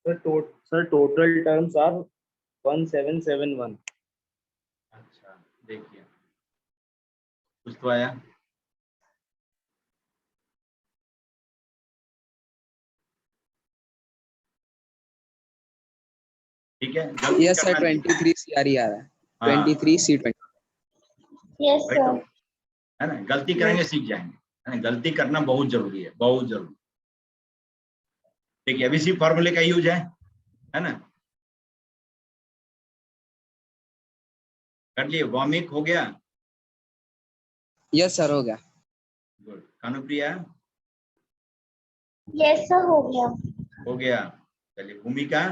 Sir total terms are 1771। अच्छा देखिए कुछ तो आया। ठीक है गलती यस सर करना नहीं। 23 सीआरई आ रहा है। हाँ 23 C20। यस वही तो, सर। है ना, गलती करेंगे सीख जाएंगे, है ना, गलती करना बहुत जरूरी है, बहुत जरूरी। देखिए अभी इसी फॉर्मूले का यूज है ना। कर लिए, वॉमिक हो गया। यस सर हो गया। गुड। कानुप्रिया यस सर हो गया। हो गया। चलिए Bhumika.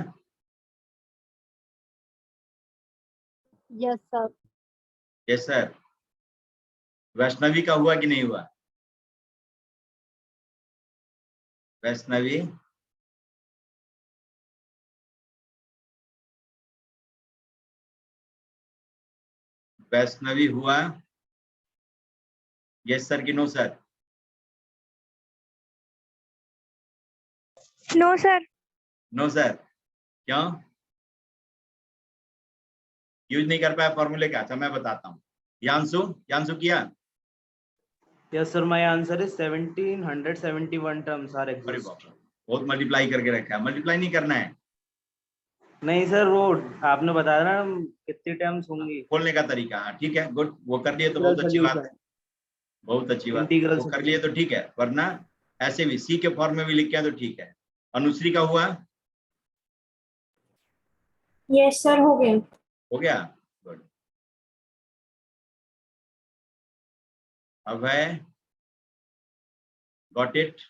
Yes sir. Yes sir. Vaishnavi का हुआ कि नहीं हुआ? वैष्णवी वैष्णवी हुआ? यस सर कि no sir? No sir. No sir क्यों? यूज नहीं कर पाया फॉर्मूले का? अच्छा मैं बताता हूँ। यांशु, यांशु किया? Yes sir my answer is 1771 terms are अरे एग्जिस्ट। बाप रे, बहुत मल्टीप्लाई करके रखा है। मल्टीप्लाई नहीं करना है, नहीं सर वो आपने बताया ना कितनी टर्म्स होंगी। खोलने का तरीका। हाँ ठीक है, गुड। वो कर लिए तो इंटीग्रल बहुत अच्छी बात सॉल्यूशन। है, बहुत अच्छी बात। इंटीग्रल वो कर लिए तो ठीक है, वरना ऐसे भी सी के फॉर्म में भी लिख के तो ठीक है। अनुश्री का हुआ? यस सर हो गया। हो गया, गुड। Abhay got it?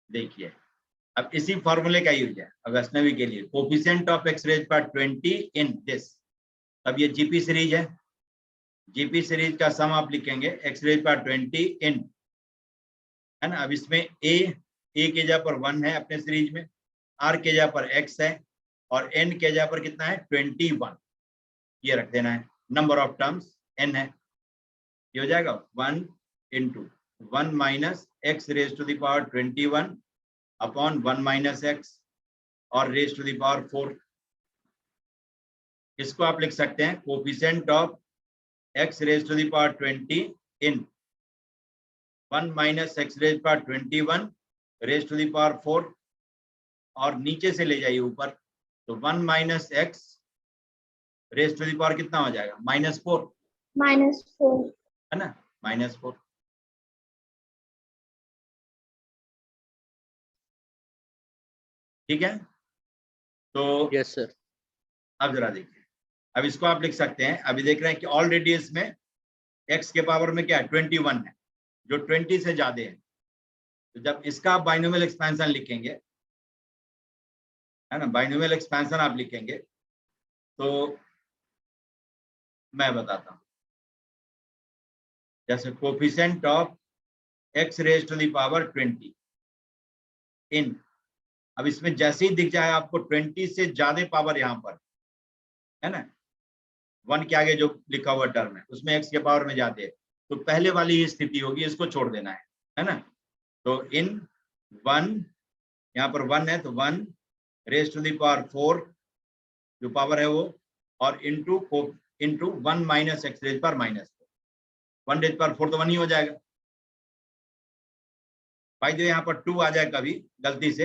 देखिए अब इसी फॉर्मूले का यूज है वैष्णवी के लिए। कोफिशिएंट ऑफ एक्स रेज पर 20 इन दिस। अब ये जीपी सीरीज है, जीपी सीरीज का सम आप लिखेंगे एक्स रेज पर 20 इन, है ना। अब इसमें ए के जगह पर 1 है अपने सीरीज में, आर के जगह पर x है, और n के जगह पर कितना है 21। ये रख देना है। नंबर ऑफ टर्म्स n है। ये हो जाएगा 1 into 1 minus x raise to the power 21 upon 1 minus x और रेज टू द पावर 4। इसको आप लिख सकते हैं coefficient of x raise to the power 20 in 1 minus x raise power 21 raise to the power 4, और नीचे से ले जाइए ऊपर, तो 1 minus x raise to the power कितना हो जाएगा -4, -4। है ना, -4। ठीक है, तो यस सर। अब जरा देखिए, अब इसको आप लिख सकते हैं। अभी देख रहे हैं कि ऑलरेडी इसमें x के पावर में क्या है 21 है, जो 20 से ज्यादा है। तो जब इसका बाइनोमियल एक्सपेंशन लिखेंगे, है ना, बाइनोमियल एक्सपेंशन आप लिखेंगे, तो मैं बताता हूं। जैसे coefficient of x raise to the power 20 in, अब इसमें जैसे ही दिख जाए आपको 20 से ज्यादा पावर यहां पर, है ना, 1 के आगे जो लिखा हुआ टर्म है उसमें x के पावर में जाते हैं, तो पहले वाली ही स्थिति होगी, इसको छोड़ देना है ना। तो इन 1, यहाँ पर 1 है तो 1 रेज टू द पावर 4 जो पावर है वो, और इंटू 1 माइनस एक्स रेज पर -4। 1 रेज पर 4 तो 1 ही हो जाएगा भाई। जो यहाँ पर 2 आ जाए कभी गलती से,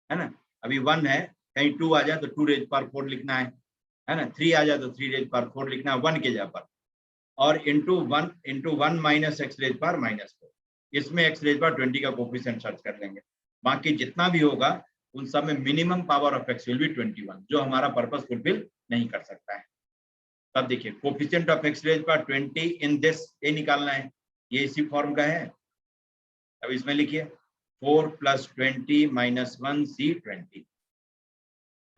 है ना, अभी 1 है, कहीं 2 आ जाए तो 2 रेज पर 4 लिखना है ना। 3 आ जाए तो 3 रेज पर 4 लिखना है 1 के जगह पर, और इंटू 1 माइनस एक्स रेज पर -4। इसमें एक्स रेज पर 20 का कोफिशिएंट सर्च कर लेंगे। बाकी जितना भी होगा उन सब में minimum power of x will be 21, जो हमारा पर्पस फुलफिल नहीं कर सकता है। तब देखिए कोफिशिएंट ऑफ एक्स रेज पर 20 इन दिस, ये निकालना है, ये इसी फॉर्म का है। अब इसमें लिखिए 4 + 20 - 1 C20,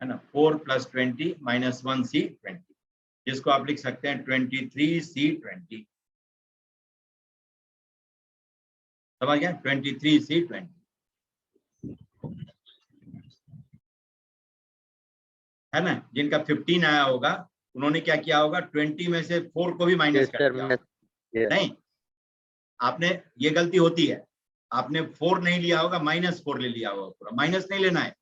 है ना, 4 + 20 - 1 C20, जिसको आप लिख सकते हैं 23 C20। समझ गया, 23 C20, है ना। जिनका 15 आया होगा उन्होंने क्या किया होगा, 20 में से 4 को भी माइनस कर दिया होगा। नहीं, आपने, ये गलती होती है, आपने 4 नहीं लिया होगा, -4 ले लिया होगा, पूरा माइनस नहीं लेना है।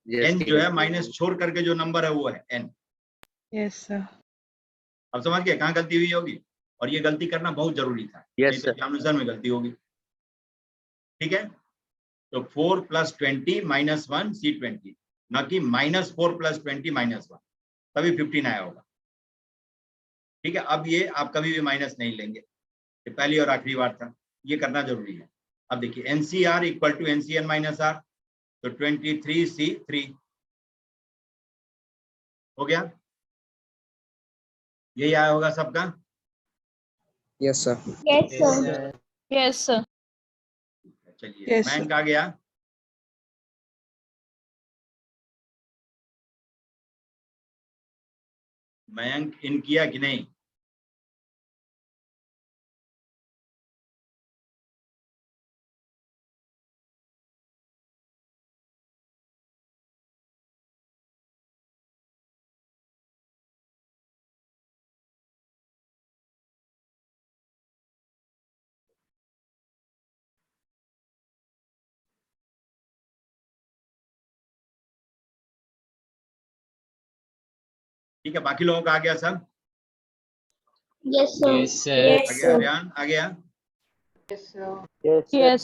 n जो है माइनस छोड़ करके जो नंबर है वो है n। Yes sir. अब समझ गए कहाँ गलती हुई होगी, और ये गलती करना बहुत जरूरी था, नहीं तो एग्जामिनेशन में गलती होगी। ठीक है, तो 4 + 20 -1 C20, ना कि -4 + 20 -1, तभी 15 आया होगा। ठीक है, अब ये आप कभी भी माइनस नहीं लेंगे, ये पहली और आखिरी बार था, ये करना जरूरी है। अब देखिए NCR = NCN - R, तो 23C3 हो गया, यही आया होगा सबका। Yes sir. Yes, sir. Yes sir. चलिए Yes, मयंक आ गया। मयंक इन किया कि नहीं? ठीक है, बाकी लोगों का आ गया सब? Yes, sir. आ गया, अरियान आ गया? Yes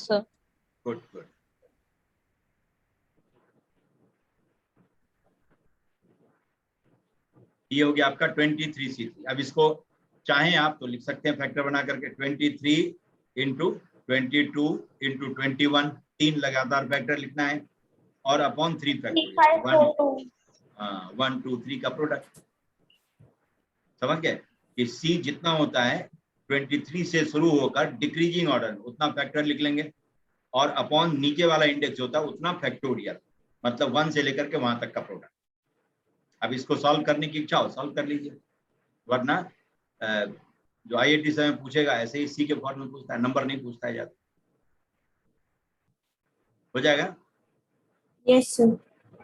sir. Good good. ये हो गया आपका 23C3। अब इसको चाहें आप तो लिख सकते हैं फैक्टर बना करके, 23 × 22 × 21, 3 लगातार फैक्टर लिखना है, और अपॉन 3 फैक्टोरियल, 1 2 3 का प्रोडक्ट। समझ गए कि C जितना होता है 23 से शुरू होकर डिक्रीजिंग ऑर्डर में उतना फैक्टर लिख लेंगे, और अपॉन नीचे वाला इंडेक्स होता है उतना फैक्टोरियल, मतलब 1 से लेकर के वहां तक का प्रोडक्ट। अब इसको सॉल्व करने की इच्छा हो सॉल्व कर लीजिए, वरना जो IIT से में पूछेगा ऐसे ही C के फॉर्म में पूछता है, नंबर नहीं पूछता है ज्यादा। हो जाएगा? Yes, sir.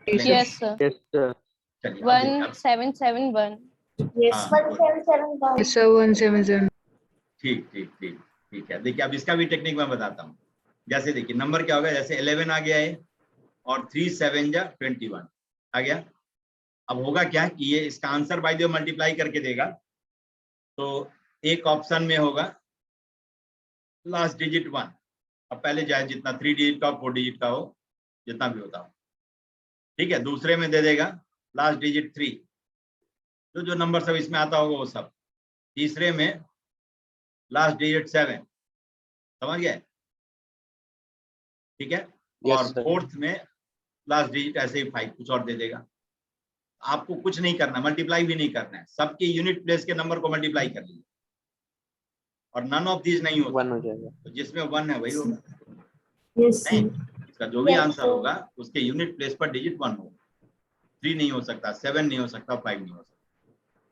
Yes sir. चलिए अब देखिए, अब 1771। Yes, हाँ, 1771. सर 177। ठीक ठीक ठीक ठीक है। देखिए अब इसका भी टेक्निक मैं बताता हूँ। जैसे देखिए नंबर क्या होगा, जैसे 11 आ गया है और 3 7 जा 21 आ गया। अब होगा क्या कि ये इसका answer by the way multiply करके देगा, तो एक ऑप्शन में होगा लास्ट डिजिट 1। अब पहले चाहे जितना 3 डिजिट का हो, 4 डिजिट का हो, जितना भी होता हो, ठीक है। दूसरे में दे देगा लास्ट डिजिट 3, जो नंबर सब इसमें आता होगा वो सब। तीसरे में लास्ट डिजिट 7, समझ गए? ठीक है। और फोर्थ में लास्ट डिजिट ऐसे ही 5, कुछ और दे देगा। आपको कुछ नहीं करना, मल्टीप्लाई भी नहीं करना है, सबके यूनिट प्लेस के नंबर को मल्टीप्लाई कर लीजिए, और नन ऑफ दीज नहीं होता, 1 हो जाएगा। तो जिसमें 1 है वही होगा। Yes, नहीं, sir. इसका जो भी Yes, आंसर sir. होगा उसके यूनिट प्लेस पर डिजिट 1 होगा। 3 नहीं हो सकता, 7 नहीं हो सकता, 5 नहीं हो सकता।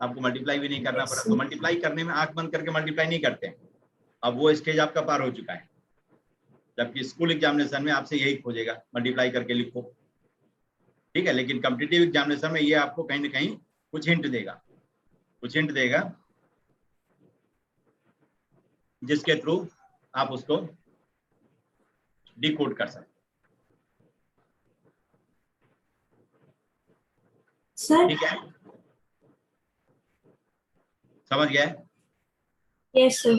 आपको मल्टीप्लाई भी नहीं करना Yes, पड़ा, sir. तो मल्टीप्लाई करने में आंख बंद करके मल्टीप्लाई नहीं करते हैं। अब वो स्टेज आपका पार हो चुका है, जबकि स्कूल एग्जामिनेशन में आपसे यही खोजेगा, मल्टीप्लाई करके लिखो, ठीक है। लेकिन कॉम्पिटिटिव एग्जामिनेशन में ये आपको कहीं ना कहीं कुछ हिंट देगा, जिसके थ्रू आप उसको डिकोड कर सकते, Sir. ठीक है। समझ गए? Yes, sir.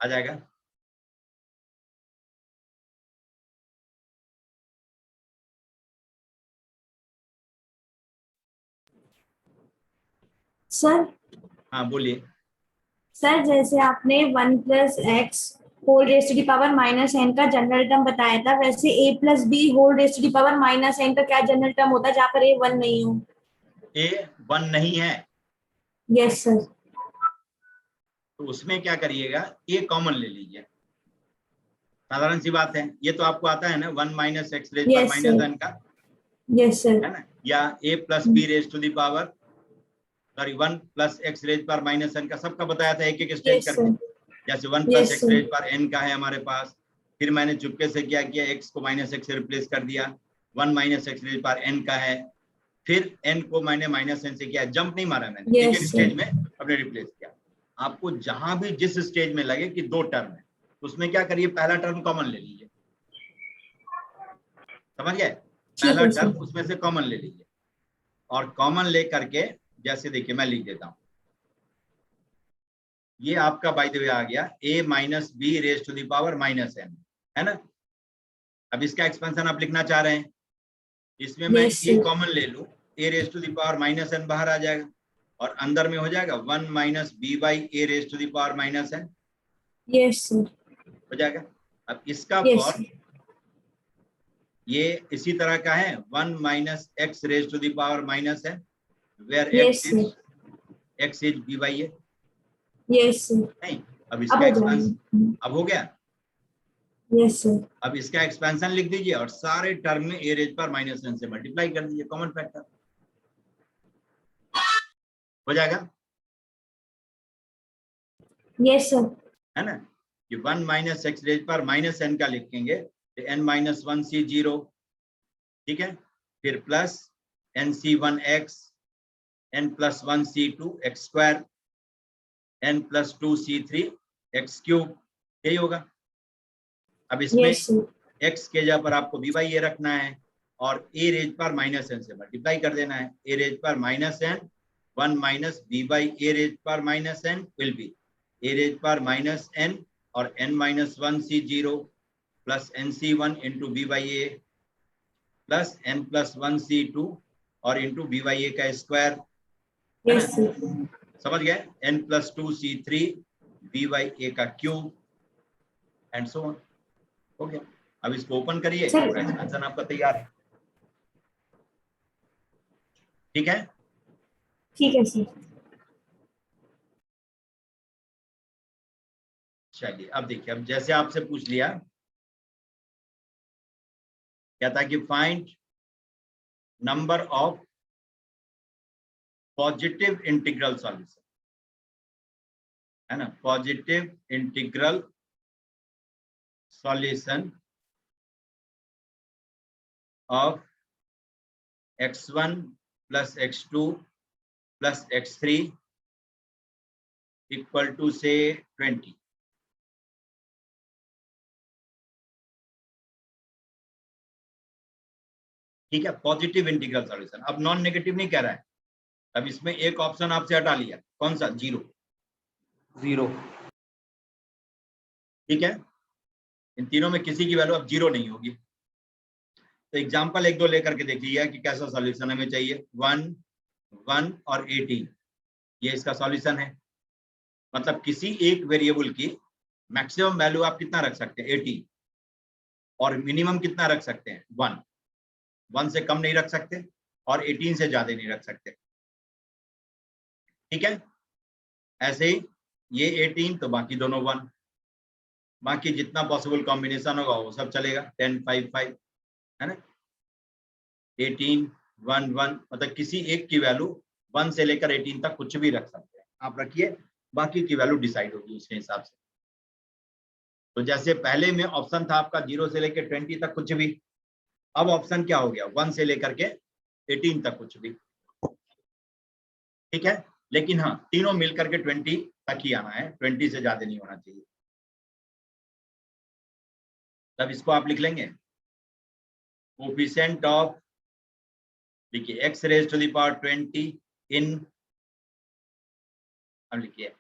आ जाएगा। Sir. हाँ बोलिए। सर जैसे आपने 1 + x whole raise to the power -n का जनरल टर्म बताया था, वैसे a + b whole raise to the power -n का क्या जनरल टर्म होता है जहाँ पर a 1 नहीं हो? a 1 नहीं है, यस सर। तो उसमें क्या करिएगा, a कॉमन ले लीजिए, साधारण सी बात है। ये तो आपको आता है ना, 1 - x रेज़ Yes, पर sir. -n का, यस सर। है ना, या a + b raise to the power, sorry 1 + x raise पर -n का, सबका बताया था एक एक स्टेज यस करके। सर। जैसे 1 Yes, + x sir. रेज़ पर n का है हमारे पास, फिर मैंने चुपके से क्या किया, x को -x से रिप्लेस कर दिया, 1 - x रेज़ पर n का है, फिर n को मैंने माइनस n से किया, जंप नहीं मारा मैंने, Yes, एक एक sir. स्टेज में अपने रिप्लेस किया। आपको जहां भी जिस स्टेज में लगे कि दो टर्म है, उसमें क्या करिए, पहला टर्म कॉमन ले लीजिए, समझ गए? पहला है, sir. टर्म उसमें से कॉमन ले लीजिए, और कॉमन ले करके जैसे देखिए मैं लिख देता हूं, ये आपका बाय द वे आ गया a minus b raise to the power minus n, है ना? अब इसका एक्सपेंशन आप लिखना चाह रहे हैं, इसमें मैं Yes, a sir. कॉमन ले लूं, a raise to the power minus n बाहर आ जाएगा, और अंदर में हो जाएगा 1 minus b by a raise to the power minus n, Yes, sir. हो जाएगा। अब इसका Yes, फॉर्म sir. ये इसी तरह का है, 1 minus x raise to the power minus n, where Yes, sir. x is b by a। Yes, sir. नहीं, अब अब इसका हो एक्सपेंशन जाएगा. अब हो गया। Yes, sir. अब इसका एक्सपेंशन लिख दीजिए और सारे टर्म में ए रेज पर माइनस n से मल्टीप्लाई कर दीजिए, कॉमन फैक्टर हो जाएगा, Yes, sir. है ना? ये 1 माइनस एक्स रेज पर माइनस n का लिखेंगे तो n माइनस 1 सी 0, ठीक है, फिर plus n C 1 x, n plus 1 C 2 x square, n plus 2 C 3 x cube, यही होगा। अब इसमें Yes, sir. x के जगह पर आपको b बाई ए रखना है और a रेज पर माइनस n से मल्टीप्लाई कर देना है, a रेज पर minus n, 1 minus b by a raise पर minus n will be a raise पर माइनस n और n minus 1 C 0 plus n C 1 into b by A plus n plus 1 C 2 और into b by A का square, है Yes, ना? sir. समझ गए? n plus 2 C 3 b by A का cube and so on, हो गया। अब इसको ओपन करिए, Sir. पूरा एक्सपेंशन आपका तैयार है, ठीक है? ठीक है, sir. चलिए अब देखिए, अब जैसे आपसे पूछ लिया क्या था कि find number of positive integral solution, है ना? Positive integral solution of x1 plus x2 plus x3 equal to से 20। ठीक है, पॉजिटिव इंटीग्रल सॉल्यूशन। अब नॉन नेगेटिव नहीं कह रहा है, अब इसमें एक ऑप्शन आपसे हटा लिया, कौन सा? 0। 0। ठीक है, इन तीनों में किसी की वैल्यू अब 0 नहीं होगी। तो एग्जांपल एक दो लेकर के देखिए कि कैसा सॉल्यूशन हमें चाहिए। 1, 1 और 18, ये इसका सॉल्यूशन है। मतलब किसी एक वेरिएबल की मैक्सिमम वैल्यू आप कितना रख सकते हैं? 18, और मिनिमम कितना रख सकते हैं? 1। 1 से कम नहीं रख सकते और 18 से ज्यादा नहीं रख सकते। ठीक है, ऐसे ही ये 18 तो बाकी दोनों 1, बाकी जितना पॉसिबल कॉम्बिनेशन होगा वो सब चलेगा। 10, 5, 5, है ना? 18, 1, 1, मतलब किसी एक की वैल्यू 1 से लेकर 18 तक कुछ भी रख सकते हैं आप, रखिए, बाकी की वैल्यू डिसाइड होगी उसके हिसाब से। तो जैसे पहले में ऑप्शन था आपका 0 से लेकर 20 तक कुछ भी, अब ऑप्शन क्या हो गया? 1 से लेकर के 18 तक कुछ भी। ठीक है, लेकिन हाँ, तीनों मिलकर के 20 तक ही आना है, 20 से ज्यादा नहीं होना चाहिए। तब इसको आप लिख लेंगे कोफिशिएंट ऑफ, देखिए x raise to the power 20 in, अब लिखिए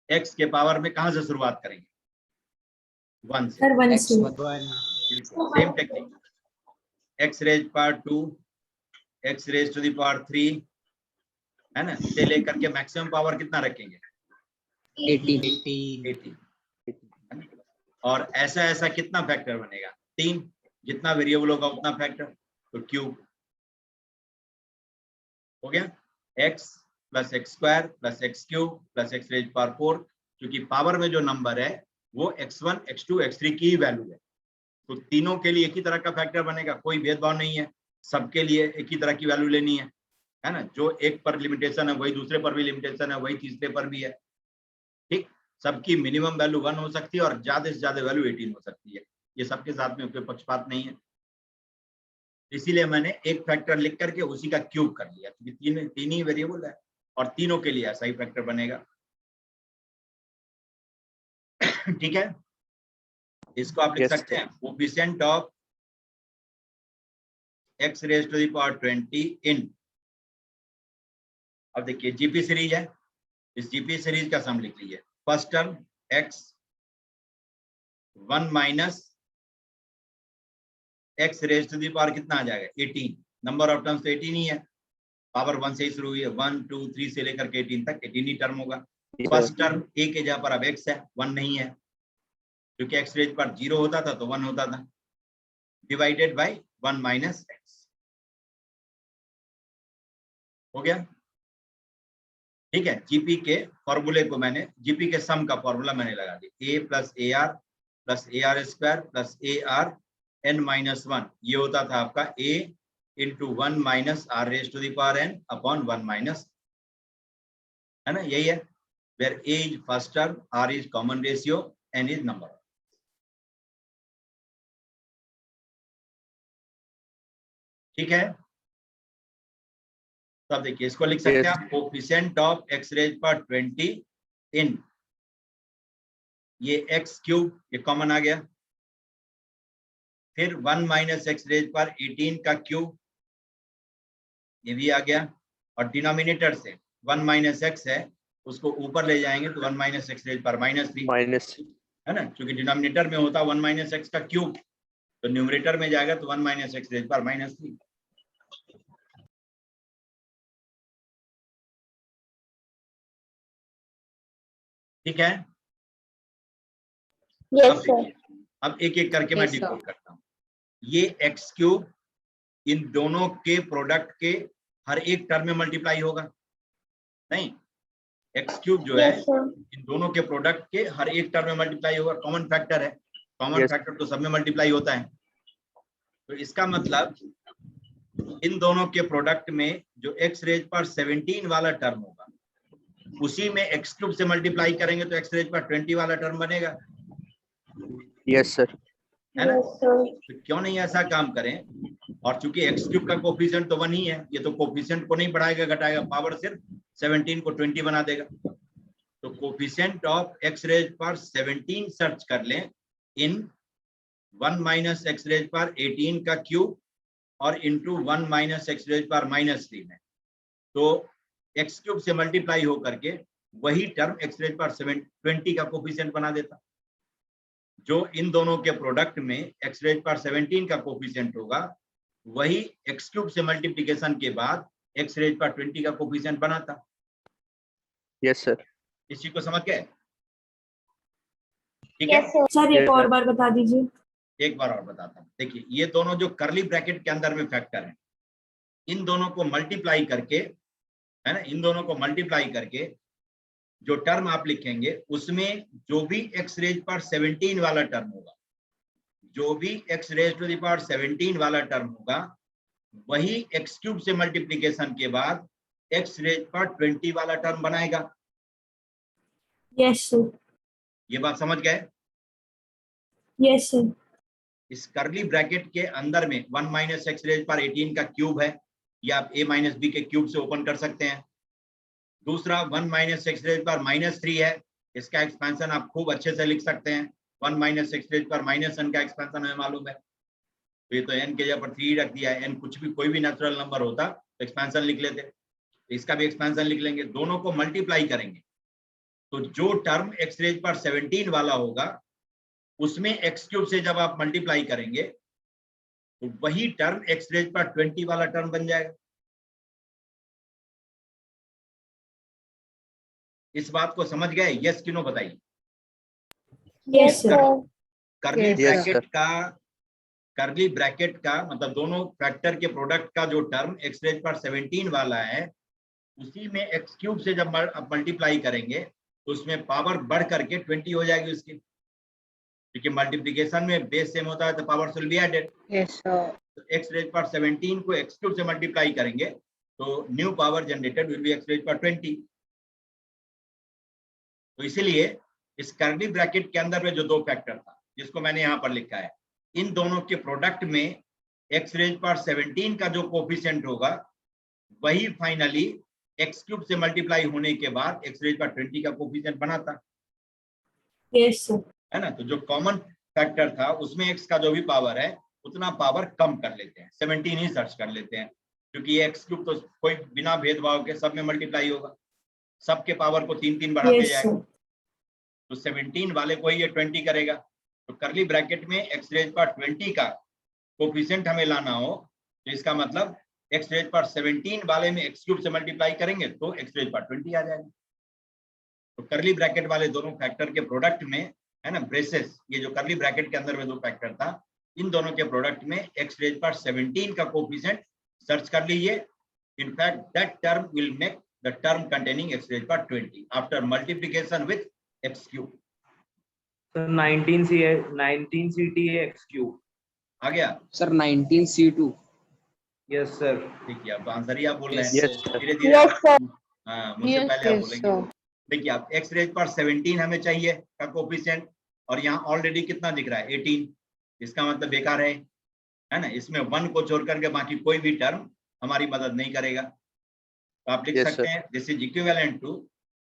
x के पावर में कहां से शुरुआत करेंगे? 1 से। सर 1 से। Same technique, x raise power 2, x raise to the power 3, है ना, से लेकर के मैक्सिमम पावर कितना रखेंगे? 18। और ऐसा ऐसा कितना फैक्टर बनेगा? 3, जितना वेरिएबल होगा उतना फैक्टर, तो क्यूब हो गया। x plus x square plus x cube plus x raise power 4, क्योंकि पावर में जो नंबर है वो x1, x2, x3 की वैल्यू है, तो तीनों के लिए एक ही तरह का फैक्टर बनेगा, कोई भेदभाव नहीं है, सबके लिए एक ही तरह की वैल्यू लेनी है ना? जो एक पर लिमिटेशन है वही दूसरे पर भी लिमिटेशन है, वही तीसरे पर भी है। ठीक, सबकी मिनिमम वैल्यू 1 हो सकती है और ज्यादा से ज्यादा वैल्यू 18 हो सकती है, ये सबके साथ में कोई पक्षपात नहीं है। इसीलिए मैंने एक फैक्टर लिख करके उसी का क्यूब कर लिया, क्योंकि तीन ही वेरिएबल है और तीनों के लिए ऐसा ही फैक्टर बनेगा। ठीक है, इसको आप लिख सकते हैं coefficient of x raise to the power 20 in, अब देखिए जीपी सीरीज है, इस जीपी सीरीज का सम लिख लीजिए। First term x 1 minus x raise to the power कितना आ जाएगा 18, नंबर ऑफ टर्म्स तो 18 ही है, पावर 1 से ही शुरू हुई है, 1 2 3 से लेकर के 18 तक 18 ही टर्म होगा। फर्स्ट टर्म a के जगह पर अब x है, 1 नहीं है, क्योंकि x रेज पर 0 होता था तो 1 होता था, डिवाइडेड बाय 1 माइनस x, हो गया। ठीक है, जीपी के फॉर्मूले को मैंने, जीपी के सम का फॉर्मूला मैंने लगा दिया, a plus a r plus a r square plus a r n minus 1, ये होता था आपका a into 1 minus r raise to the power n upon 1 minus, है ना, यही है। Where a is first term, r is common ratio, n is number. ठीक है, तो अब देखिए इसको लिख सकते हैं आप कोफिशिएंट ऑफ x रेज पर 20 इन, ये x क्यूब ये कॉमन आ गया, फिर 1 माइनस एक्स रेज पर 18 का क्यूब ये भी आ गया, और डिनोमिनेटर से 1 माइनस एक्स है उसको ऊपर ले जाएंगे तो 1 माइनस एक्स रेज पर -3 माइनस, है ना, क्योंकि डिनोमिनेटर में होता 1 माइनस एक्स का क्यूब, तो न्यूमरेटर में जाएगा तो 1 माइनस एक्स रेज पर -3। ठीक है, Yes, sir. अब एक एक करके मैं Yes, sir. डिकोड करता हूँ। ये एक्स क्यूब इन दोनों के प्रोडक्ट के हर एक टर्म में मल्टीप्लाई होगा, नहीं, एक्स क्यूब जो है इन दोनों के प्रोडक्ट के हर एक टर्म में मल्टीप्लाई होगा, कॉमन फैक्टर है, कॉमन फैक्टर तो सब में मल्टीप्लाई होता है। तो इसका मतलब इन दोनों के प्रोडक्ट में जो एक्स रेज पर 17 वाला टर्म होगा उसी में एक्स क्यूब से मल्टीप्लाई करेंगे तो एक्स रेज पर 20 वाला टर्म बनेगा। Yes sir. है ना, तो क्यों नहीं ऐसा काम करें, और चूंकि एक्स क्यूब का कोफिशिएंट तो 1 ही है, ये तो कोफिशिएंट को नहीं बढ़ाएगा घटाएगा, पावर सिर्फ 17 को 20 बना देगा। तो कोफिशिएंट ऑफ एक्स रेज पर 17 सर्च कर लें इन 1 माइनस एक्स रेज पर 18 का क्यूब और इंटू 1 माइनस एक्स रेज पर -3 में, तो एक्स क्यूब से मल्टीप्लाई हो करके वही टर्म एक्स रेज पर 20 का कोफिशिएंट बना देता। जो इन दोनों के प्रोडक्ट में एक्स रेज पर 17 का कोफिशिएंट होगा वही एक्स क्यूब से मल्टीप्लिकेशन के बाद एक्स रेज पर 20 का कोफिशिएंट बनाता। Yes sir. इसी को समझ गए? ठीक है सर, एक और बार बता दीजिए। एक बार और बताता हूँ। देखिए ये दोनों जो कर्ली ब्रैकेट के अंदर में फैक्टर है, इन दोनों को मल्टीप्लाई करके, है ना, इन दोनों को मल्टीप्लाई करके जो टर्म आप लिखेंगे उसमें जो भी एक्स रेज पर 17 वाला टर्म होगा, जो भी x raise to the power 17 वाला टर्म होगा वही एक्स क्यूब से मल्टीप्लिकेशन के बाद एक्स रेज पर 20 वाला टर्म बनाएगा। Yes sir. ये बात समझ गए? Yes sir. इस कर्ली ब्रैकेट के अंदर में 1 माइनस एक्स रेज पर 18 का क्यूब है, या आप a माइनस बी के क्यूब से ओपन कर सकते हैं। दूसरा 1 माइनस एक्स रेज पर -3 है, इसका एक्सपेंशन आप खूब अच्छे से लिख सकते हैं। 1 माइनस एक्स रेज पर -n का एक्सपेंशन हमें मालूम है, तो ये तो n के जगह पर 3 रख दिया है। n कुछ भी कोई भी नेचुरल नंबर होता तो एक्सपेंशन लिख लेते, तो इसका भी एक्सपेंशन लिख लेंगे। दोनों को मल्टीप्लाई करेंगे तो जो टर्म एक्स रेज पर 17 वाला होगा उसमें एक्स क्यूब से जब आप मल्टीप्लाई करेंगे तो वही टर्म एक्स रेज पर 20 वाला टर्म बन जाएगा। इस बात को समझ गए? यस कि नो बताइए। Yes sir. Curly Yes, bracket का मतलब दोनों फैक्टर के प्रोडक्ट का जो टर्म एक्स रेज पर 17 वाला है उसी में एक्स क्यूब से जब आप मल्टीप्लाई करेंगे तो उसमें पावर बढ़ करके 20 हो जाएगी उसकी, क्योंकि मल्टीप्लिकेशन में बेस सेम होता है तो power will be added. Yes, sir. तो एक्स रेज पर 17 को एक्स क्यूब से मल्टीप्लाई करेंगे तो new power generated will be x raise पर 20। तो इसीलिए इस कर्ली ब्रैकेट के अंदर में जो दो फैक्टर था जिसको मैंने यहाँ पर लिखा है, इन दोनों के प्रोडक्ट में x रेज पावर 17 का जो कोफिशिएंट होगा वही फाइनली x क्यूब से मल्टीप्लाई होने के बाद x रेज पावर 20 का कोफिशिएंट बना था, यस सर। है ना। तो जो कॉमन फैक्टर था उसमें x का जो भी पावर है उतना पावर कम कर लेते हैं, 17 ही सर्च कर लेते हैं, क्योंकि ये x क्यूब तो कोई बिना भेदभाव के सब में मल्टीप्लाई होगा, सबके पावर को 3 बढ़ाते यस जाएगा। सर। तो 17 वाले को ही ये 20 करेगा। तो करली ब्रैकेट में x रेज पावर 20 का कोफिशिएंट हमें लाना हो तो इसका मतलब x रेज पावर 17 वाले में x क्यूब से मल्टीप्लाई करेंगे तो x रेज पावर 20 आ जाएगा। तो करली ब्रैकेट वाले दोनों फैक्टर के प्रोडक्ट में, है ना, ब्रेसेस, ये जो करली ब्रैकेट के अंदर में दो फैक्टर था, इन दोनों के प्रोडक्ट में x रेज पावर 17 का कोफिशिएंट सर्च कर लीजिए। In fact, that term will make the term containing x raised power 20 after multiplication with x cube. Sir 19 CT x cube आ गया? Sir 19C2। Yes sir. ठीक है, अब answer ही आप बोल रहे हैं। Yes, sir. धीरे धीरे Yes, sir. हाँ, मुझसे Yes, पहले आप yes, बोलेंगे। sir. देखिए आप x रेज पावर 17 हमें चाहिए का कोफिशिएंट, और यहाँ ऑलरेडी कितना दिख रहा है 18, इसका मतलब बेकार है ना। इसमें 1 को छोड़ करके बाकी कोई भी टर्म हमारी मदद नहीं करेगा। तो आप लिख Yes, सकते हैं this is equivalent to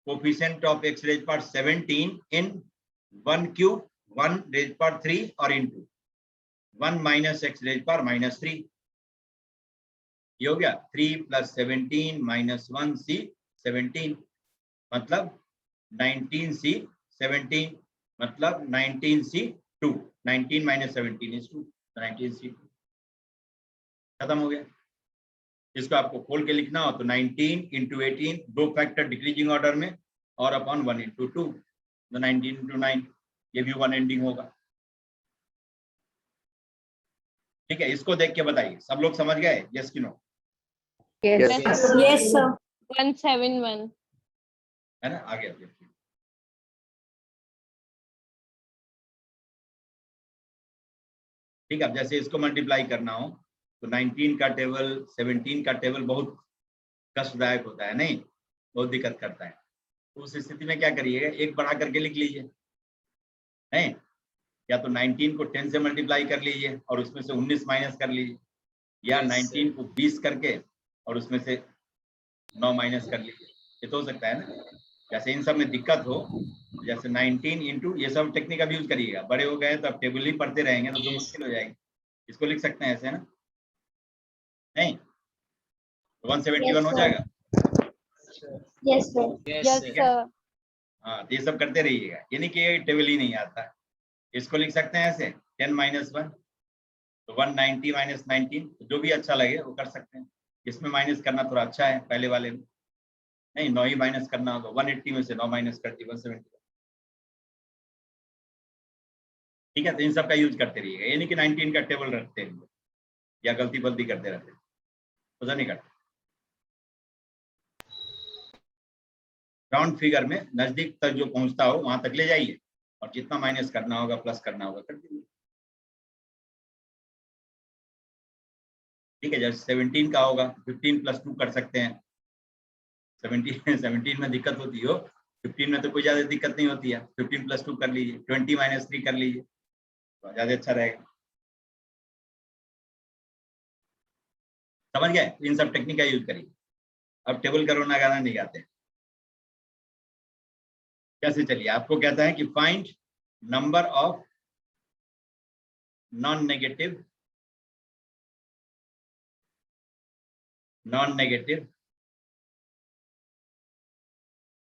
coefficient of x raise power 17 in 1 cube 1 raise power 3 और into 1 minus x raise power -3। ये हो गया 3 + 17 - 1c 17 मतलब 19c 17 मतलब 19c2, 19 - 17 is 2, 19c2 खत्म हो गया। इसको आपको खोल के लिखना हो तो 19 × 18, दो फैक्टर डिक्रीजिंग ऑर्डर में, और अपॉन 1 × 2, तो 19 × 9, ये भी 1 एंडिंग होगा। ठीक है, इसको देख के बताइए, सब लोग समझ गए? यस कि no? Yes, Yes, sir. Yes sir. 171. है ना, आगे देखिए। ठीक है, अब जैसे इसको मल्टीप्लाई करना हो तो 19 का टेबल 17 का टेबल बहुत कष्टदायक होता है, नहीं, बहुत दिक्कत करता है। तो उस स्थिति में क्या करिएगा, एक बढ़ा करके लिख लीजिए, नहीं, या तो 19 को 10 से मल्टीप्लाई कर लीजिए और उसमें से 19 माइनस कर लीजिए, या 19 को 20 करके और उसमें से 9 माइनस कर लीजिए, ये तो हो सकता है ना। जैसे इन सब में दिक्कत हो, जैसे 19 इंटू, ये सब टेक्निक अब यूज करिएगा, बड़े हो गए तो अब टेबल ही पढ़ते रहेंगे तो मुश्किल हो जाएगी। इसको लिख सकते हैं ऐसे ना, नहीं, 171 हो जाएगा। Yes sir. Yes, ठीक है, sir. हाँ, तो ये सब करते रहिएगा, ये नहीं कि टेबल ही नहीं आता। इसको लिख सकते हैं ऐसे 10 - 1 तो 190 - 19, जो भी अच्छा लगे वो कर सकते हैं। इसमें माइनस करना थोड़ा अच्छा है, पहले वाले में नहीं, 9 ही माइनस करना होगा, 180 में से 9 माइनस कर दी 170। ठीक है, तो इन सब का यूज करते रहिएगा, ये नहीं कि 19 का टेबल रखते हैं या गलती बल्ती करते रहते हैं, उधर नहीं करते। राउंड फिगर में नजदीक तक जो पहुंचता हो वहां तक ले जाइए, और जितना माइनस करना होगा प्लस करना होगा कर दीजिए। ठीक है, जैसे 17 का होगा 15 + 2 कर सकते हैं। 17 में दिक्कत होती हो, 15 में तो कोई ज्यादा दिक्कत नहीं होती है, 15 + 2 कर लीजिए, 20 - 3 कर लीजिए, तो ज्यादा अच्छा रहेगा। समझ गए? इन सब टेक्निक का यूज करिए। अब टेबल का रोना गाना नहीं गाते। कैसे, चलिए, आपको कहता है कि find number of non negative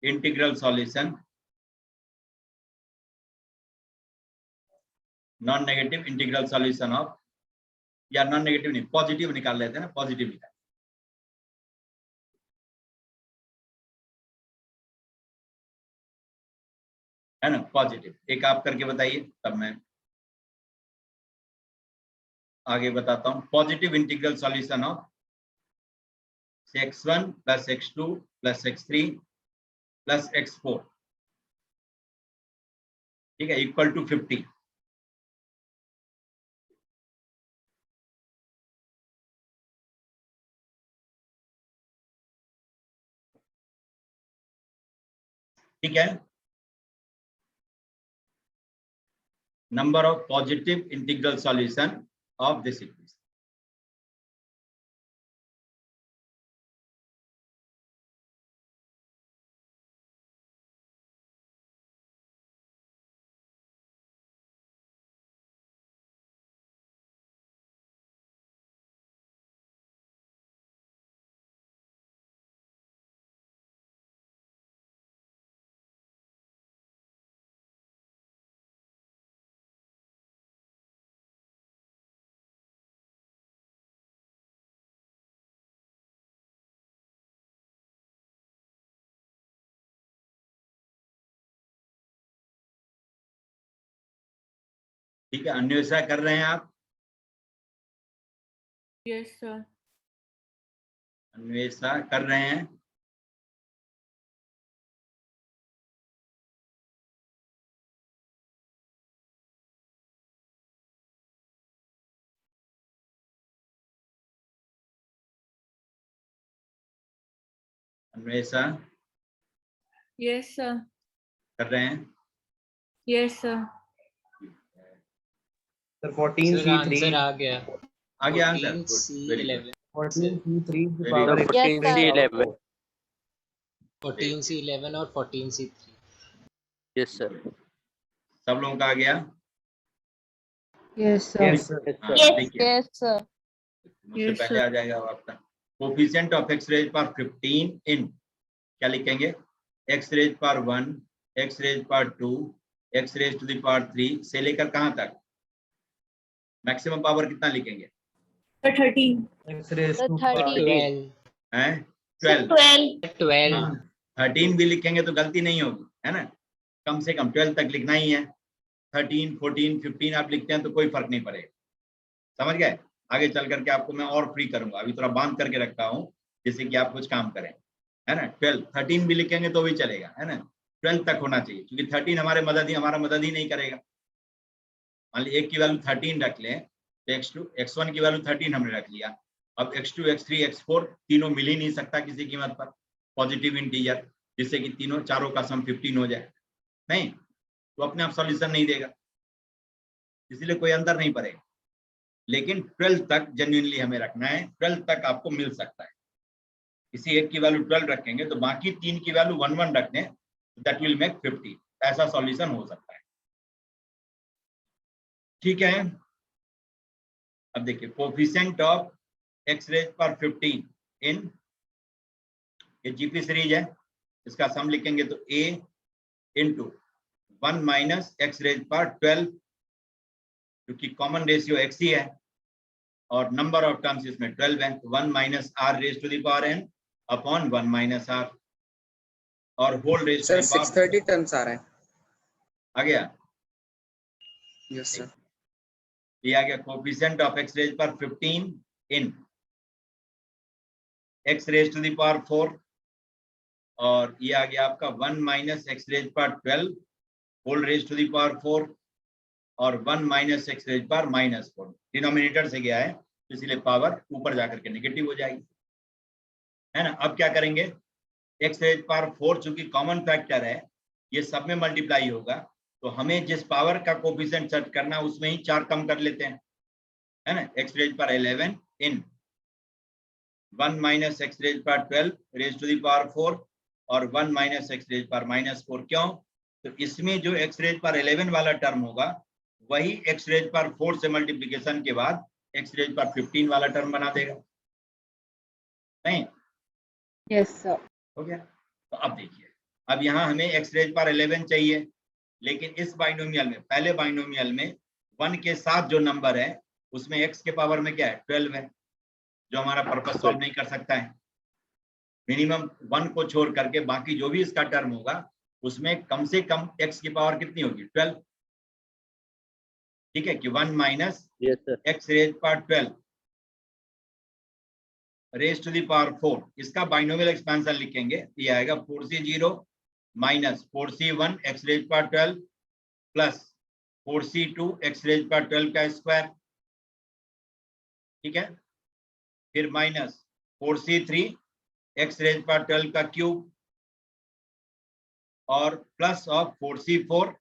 integral solution, non negative integral solution of, या नॉन नेगेटिव नहीं, पॉजिटिव निकाल लेते हैं ना, पॉजिटिव निकाल, है ना, पॉजिटिव। एक आप करके बताइए, तब मैं आगे बताता हूं। Positive integral solution of x1 + x2 + x3 + x4, ठीक है, इक्वल टू 50। ठीक है, number of positive integral solution of this equation, ठीक है, अन्वेषा कर रहे हैं आप? Yes, sir. अन्वेषा कर रहे हैं? Anvesha Yes, sir. कर रहे हैं? Yes, sir. Sir, 14C3. Answer आ गया। आ गया आंसर? 14C11 14C3 की Very power good. x Yes, sir. 14C11 14C11 और 14C3। yes sir सब लोगों का आ गया? Yes, Yes, sir. हाँ, Yes. देखिए Yes, sir. मुझसे Yes, पहले आ जाएगा वो आपका। Coefficient of x raise power 15 in क्या लिखेंगे? x raise power 1, x raise power 2, x raise to the power 3 से लेकर कहां तक? मैक्सिमम पावर कितना लिखेंगे? 13. X raised The to 30. 12 हैं? Sir, 12। 12. हाँ, 13 भी लिखेंगे तो गलती नहीं होगी, है ना? कम से कम 12 तक लिखना ही है। 13, 14, 15 आप लिखते हैं तो कोई फर्क नहीं पड़ेगा। समझ गए? आगे चल करके आपको मैं और फ्री करूंगा, अभी थोड़ा बांध करके रखता हूँ जिससे कि आप कुछ काम करें, है ना? 12, 13 भी लिखेंगे तो भी चलेगा, है ना? 12 तक होना चाहिए, क्योंकि 13 हमारा मदद ही नहीं करेगा। मान लीजिए एक की वैल्यू 13 रख लें तो x1 की वैल्यू 13 हमने रख लिया। अब x2, x3, x4 तीनों मिल ही नहीं सकता किसी कीमत पर, पॉजिटिव इंटीजर, जिससे कि तीनों चारों का सम 15 हो जाए, नहीं तो अपने आप सॉल्यूशन नहीं देगा, इसलिए कोई अंदर नहीं पड़ेगा। लेकिन 12 तक जेन्युइनली हमें रखना है, 12 तक आपको मिल सकता है। किसी एक की वैल्यू 12 रखेंगे तो बाकी तीन की वैल्यू 1 1 रख दें, दैट विल मेक 50। ऐसा सॉल्यूशन हो सकता है, ठीक है? अब देखिए कोफिशिएंट ऑफ x रेज पर 15 इन, ये जीपी सीरीज है, इसका सम लिखेंगे तो a into 1 minus x raise पर 12, क्योंकि कॉमन रेशियो x ही है और नंबर ऑफ टर्म्स इसमें 12 है, तो 1 minus r raise to the power n upon 1 minus r और whole raise to the power 630 terms आ रहा है। आ गया? Yes sir. ये आ गया कोफिशिएंट ऑफ x रेज पर 15 in x raise to the power 4, और ये आ गया आपका 1 माइनस x रेज पर 12 whole raise to the power 4 और 1 माइनस x रेज पर -4, डिनोमिनेटर से गया है इसलिए पावर ऊपर जाकर के नेगेटिव हो जाएगी, है ना? अब क्या करेंगे? x रेज पर 4 चूंकि कॉमन फैक्टर है, ये सब में मल्टीप्लाई होगा, तो हमें जिस पावर का कोफिशिएंट सेट करना है उसमें ही 4 कम कर लेते हैं, है ना? x रेज पर 11 इन 1 माइनस x रेज पर 12 रेज टू द पावर 4 और 1 माइनस x रेज पर -4। क्यों? तो इसमें जो x रेज पर 11 वाला टर्म होगा वही x रेज पर 4 से मल्टीप्लिकेशन के बाद x रेज पर 15 वाला टर्म बना देगा, नहीं? Yes, sir. हो गया? तो अब देखिए, अब यहाँ हमें x रेज पर 11 चाहिए, लेकिन इस बाइनोमियल में, पहले बाइनोमियल में 1 के साथ जो नंबर है उसमें x के पावर में क्या है? 12 है, जो हमारा पर्पस सॉल्व नहीं कर सकता है। मिनिमम 1 को छोड़ करके बाकी जो भी इसका टर्म होगा उसमें कम से कम x की पावर कितनी होगी? 12, ठीक है? कि 1 minus yes sir x raise पर 12 रेज टू द पावर 4, इसका बाइनोमियल एक्सपेंशन लिखेंगे, ये आएगा 4c0 minus 4c1 x raise पर 12 प्लस 4c2 x रेज पर 12 का स्क्वायर, ठीक है? फिर माइनस 4c3 x रेज पर 12 का क्यूब और plus of 4c4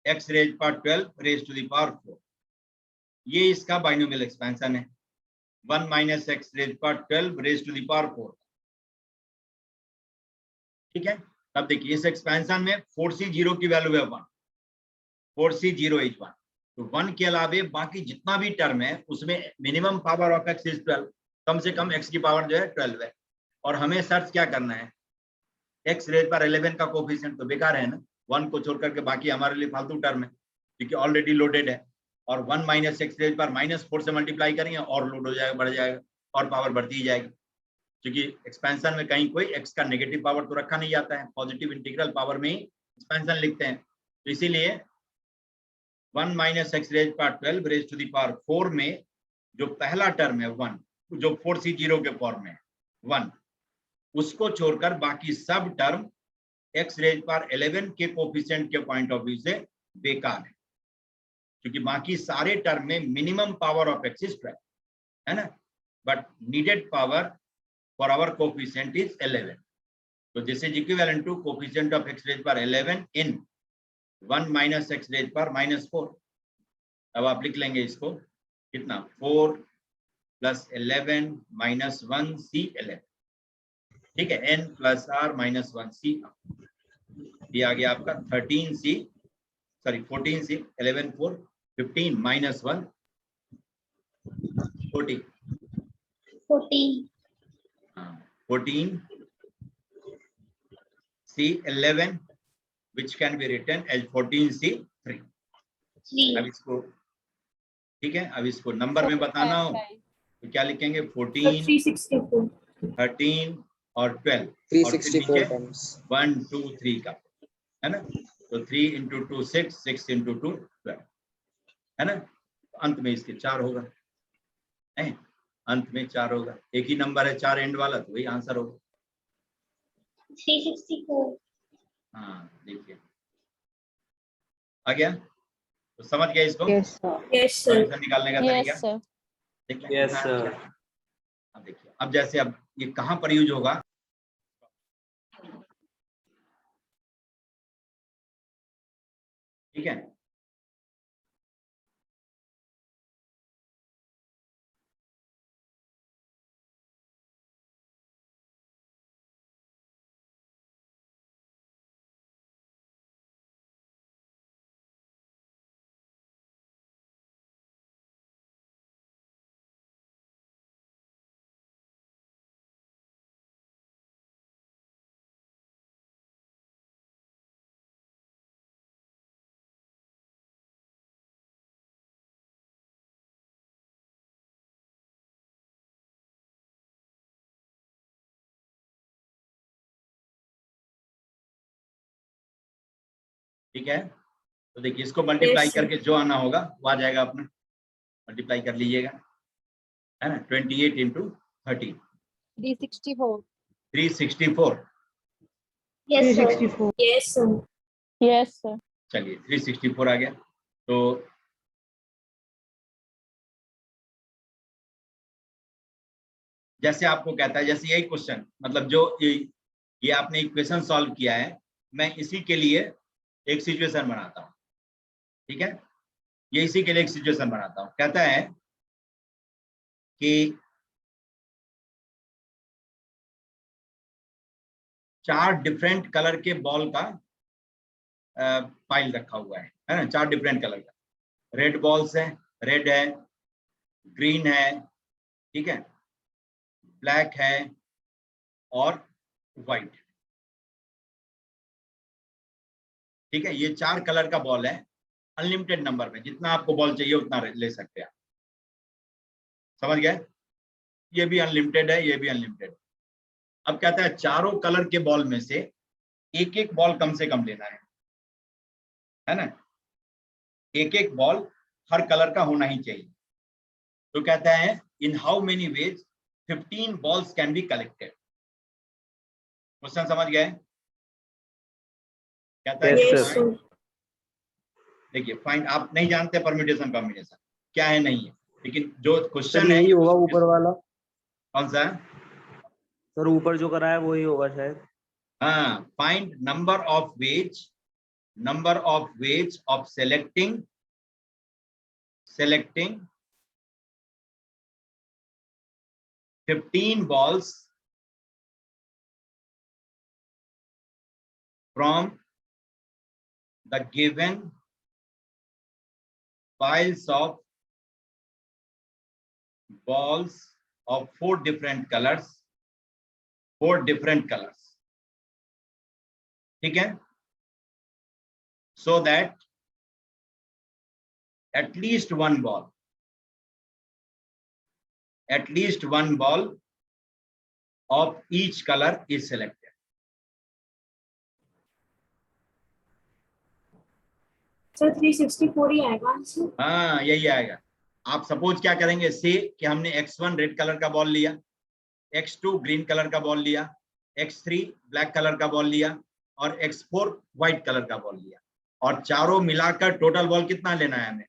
x raise पर 12 रेज टू द पावर 4। ये इसका बाइनोमियल एक्सपेंशन है, 1 माइनस x रेज पर 12 रेज टू द पावर 4, ठीक है? अब देखिए इस एक्सपेंशन में 4c0 की वैल्यू है 1, 4c0 इज 1, तो 1 के अलावे बाकी जितना भी टर्म है उसमें minimum power of x is 12, कम से कम x की पावर जो है 12 है। और हमें सर्च क्या करना है? x रेज पर 11 का कोफिशिएंट तो बेकार है ना, 1 को छोड़ करके बाकी हमारे लिए फालतू टर्म है क्योंकि ऑलरेडी लोडेड है, और 1 माइनस x रेज पर -4 से मल्टीप्लाई करेंगे और लोड हो जाएगा, बढ़ जाएगा और पावर बढ़ती ही जाएगी, क्योंकि एक्सपेंशन में कहीं कोई x का नेगेटिव पावर तो रखा नहीं जाता है, पॉजिटिव इंटीग्रल पावर में ही एक्सपेंशन लिखते हैं, तो इसीलिए 1 minus x raise power 12 raise to the power 4 में जो पहला टर्म है 1, जो 4c0 के फॉर्म में 1, उसको छोड़कर बाकी सब टर्म एक्स रेज पावर 11 के कोफिशिएंट के पॉइंट ऑफ व्यू से बेकार है, क्योंकि बाकी सारे टर्म में minimum power of x is 12 है ना, but needed power for our coefficient is 11. So this is equivalent to coefficient of x raised power 11 in 1 minus x raised power minus 4. अब आप लिख लेंगे इसको कितना 4 plus 11 minus 1 c 11, ठीक है, n plus r minus 1 c. ये आ गया आपका 14c 11 4 15 minus 1 14 14 C11 which can be written as 14C3. अब इसको ठीक है, अब इसको नंबर में बताना हो तो क्या लिखेंगे 14 364 13 और 12 364 times 1 2 3 का है ना, तो 3 into 2 6 6 into 2 12 है ना, तो अंत में इसके 4 होगा, अंत में 4 होगा, एक ही नंबर है 4 एंड वाला, तो वही आंसर होगा 364. हाँ देखिए आ गया, तो समझ गया इसको Yes, sir. Yes, sir. Solution निकालने का तरीका Yes, sir. ठीक है? Yes, sir. अब देखिए, अब जैसे अब ये कहाँ पर यूज होगा, ठीक है, ठीक है, तो देखिए इसको मल्टीप्लाई Yes, sir. करके जो आना होगा वो आ जाएगा, अपना मल्टीप्लाई कर लीजिएगा, है ना, 28 into 13 364. 364. Yes, sir. 364. Yes, sir. Yes, sir. चलिए 364 आ गया, तो जैसे आपको कहता है, जैसे यही क्वेश्चन मतलब जो ये आपने इक्वेशन सॉल्व किया है, मैं इसी के लिए एक सिचुएशन बनाता हूँ, ठीक है, ये इसी के लिए एक सिचुएशन बनाता हूँ। कहता है कि 4 डिफरेंट कलर के बॉल का पाइल रखा हुआ है ना, 4 डिफरेंट कलर का, रेड बॉल्स है, रेड है, ग्रीन है, ठीक है, ब्लैक है और व्हाइट, ठीक है, ये 4 कलर का बॉल है, अनलिमिटेड नंबर में, जितना आपको बॉल चाहिए उतना ले सकते हैं, समझ गए, ये भी अनलिमिटेड है, ये भी अनलिमिटेड। अब कहता है चारों कलर के बॉल में से एक एक बॉल कम से कम लेना है ना, एक एक बॉल हर कलर का होना ही चाहिए। तो कहता है in how many ways 15 balls can be collected. Question समझ गए, कहता है Yes, Yes, sir. sir. देखिए फाइंड, आप नहीं जानते परम्यूटेशन कॉम्बिनेशन क्या है नहीं है, लेकिन जो सर क्वेश्चन है यही होगा ऊपर वाला, कौन सा है, सर ऊपर जो कराया वही होगा शायद। हाँ, find number of ways of selecting 15 balls from the given piles of balls of 4 different colors, ठीक है, so that at least one ball of each color is selected। Sir 364 ही आएगा आंसर। हाँ यही आएगा। आप सपोज क्या करेंगे, से कि हमने x1 रेड कलर का बॉल लिया, x2 ग्रीन कलर का बॉल लिया, x3 ब्लैक कलर का बॉल लिया और x4 व्हाइट कलर का बॉल लिया, और चारों मिलाकर टोटल बॉल कितना लेना है हमें?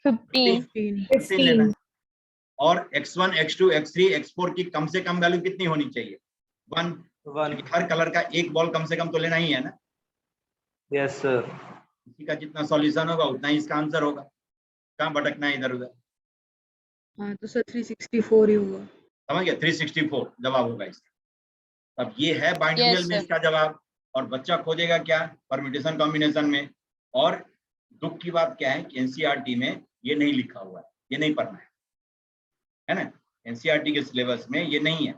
15 लेना है। और x1 x2 x3 x4 की कम से कम वैल्यू कितनी होनी चाहिए? 1। 1 हर कलर का एक बॉल कम से कम तो लेना ही है ना। Yes sir. इसी का जितना सॉल्यूशन होगा उतना ही इसका आंसर होगा। कहाँ भटकना है इधर उधर। हाँ तो सर 364 ही होगा। समझ गया? 364 जवाब होगा इसका। अब ये है बाइनोमियल Yes, में sir. इसका जवाब, और बच्चा खोजेगा क्या? परम्यूटेशन कॉम्बिनेशन में। और दुख की बात क्या है कि एनसीईआरटी में ये नहीं लिखा हुआ है, ये नहीं पढ़ना है ना। एनसीईआरटी के सिलेबस में ये नहीं है,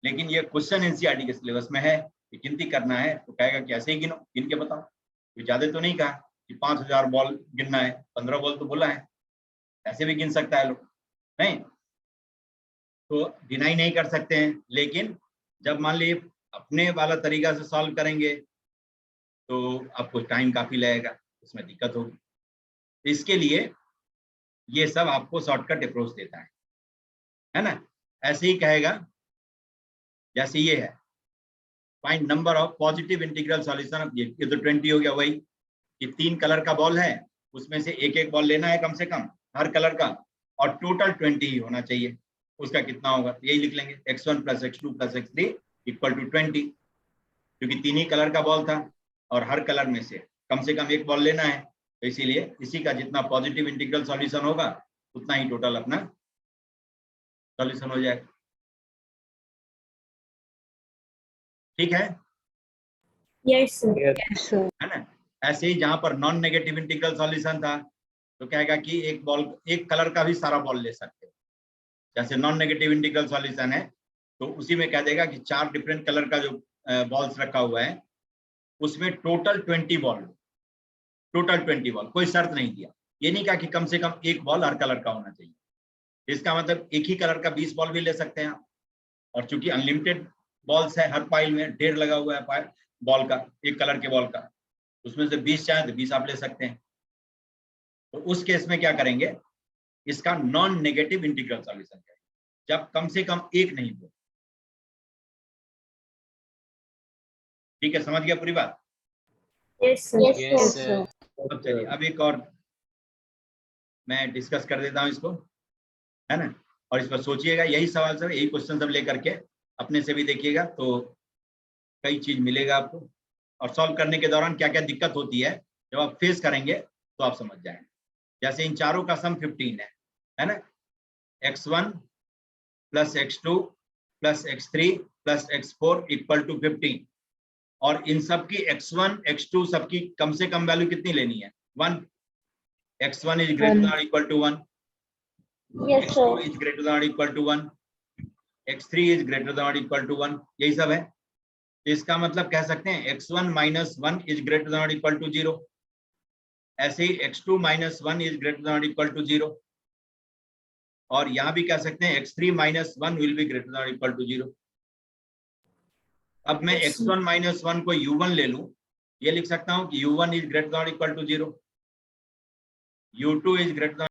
लेकिन ये क्वेश्चन एनसीईआरटी के सिलेबस में है कि गिनती करना है तो कहेगा कि ऐसे ही गिनो, गिन के बताओ। तो ज्यादा तो नहीं कहा कि 5000 बॉल गिनना है, 15 बॉल तो बोला है, ऐसे भी गिन सकता है लोग, नहीं तो डिनाई नहीं कर सकते हैं। लेकिन जब मान लीजिए अपने वाला तरीका से सॉल्व करेंगे तो आपको टाइम काफी लगेगा, उसमें दिक्कत होगी। इसके लिए ये सब आपको शॉर्टकट अप्रोच देता है ना। ऐसे ही कहेगा जैसे ये है, find number of positive integral solution. ये तो 20 हो गया, वही कि 3 कलर का बॉल है, उसमें से एक एक बॉल लेना है कम से कम हर कलर का, और टोटल 20 ही होना चाहिए। उसका कितना होगा यही लिख लेंगे, x1 + x2 + x3 = 20, क्योंकि 3 ही कलर का बॉल था और हर कलर में से कम एक बॉल लेना है, तो इसीलिए इसी का जितना पॉजिटिव इंटीग्रल सॉल्यूशन होगा उतना ही टोटल अपना सॉल्यूशन हो जाएगा। ठीक है? Yes sir. Yes sir. है ना। ऐसे ही जहां पर नॉन नेगेटिव इंटीग्रल सॉल्यूशन था तो कहेगा कि एक बॉल, एक कलर का भी सारा बॉल ले सकते हो। जैसे नॉन नेगेटिव इंटीग्रल सॉल्यूशन है तो उसी में कह देगा कि 4 डिफरेंट कलर का जो बॉल्स रखा हुआ है उसमें टोटल 20 बॉल, टोटल 20 बॉल, कोई शर्त नहीं दिया। ये नहीं कहा कि कम से कम एक बॉल हर कलर का होना चाहिए। इसका मतलब एक ही कलर का 20 बॉल भी ले सकते हैं आप, और चूंकि अनलिमिटेड बॉल्स है, हर पाइल में 1.5 लगा हुआ है बॉल का, एक कलर के बॉल का, उसमें से 20 चाहे तो 20 आप ले सकते हैं। तो उस केस में क्या करेंगे, इसका नॉन नेगेटिव इंटीग्रल सॉल्यूशन करेंगे, जब कम से कम एक नहीं हो। ठीक है, समझ गया पूरी बात? Yes sir. Yes, sir. अब चलिए अब एक और मैं डिस्कस कर देता हूं इसको, है ना। और इस पर सोचिएगा, यही सवाल सब, यही क्वेश्चन सब लेकर के अपने से भी देखिएगा तो कई चीज मिलेगा आपको। और सॉल्व करने के दौरान क्या क्या दिक्कत होती है जब आप फेस करेंगे तो आप समझ जाएंगे। जैसे इन चारों का सम 15 है ना। x1 + x2 + x3 + x4 = 15, और इन सब की x1 x2 सबकी कम से कम वैल्यू कितनी लेनी है? 1। x1 = 1, yes x2 sir. = 1, x3 = 1, यही सब है। तो इसका मतलब कह सकते हैं x1 - 1 > 0, ऐसे ही x2 - 1 > 0, और यहां भी कह सकते हैं x3 - 1 will be greater than or equal to 0। अब मैं x1 - 1 को u1 ले लूं, ये लिख सकता हूं कि u1 is greater than or equal to 0, u2 is greater than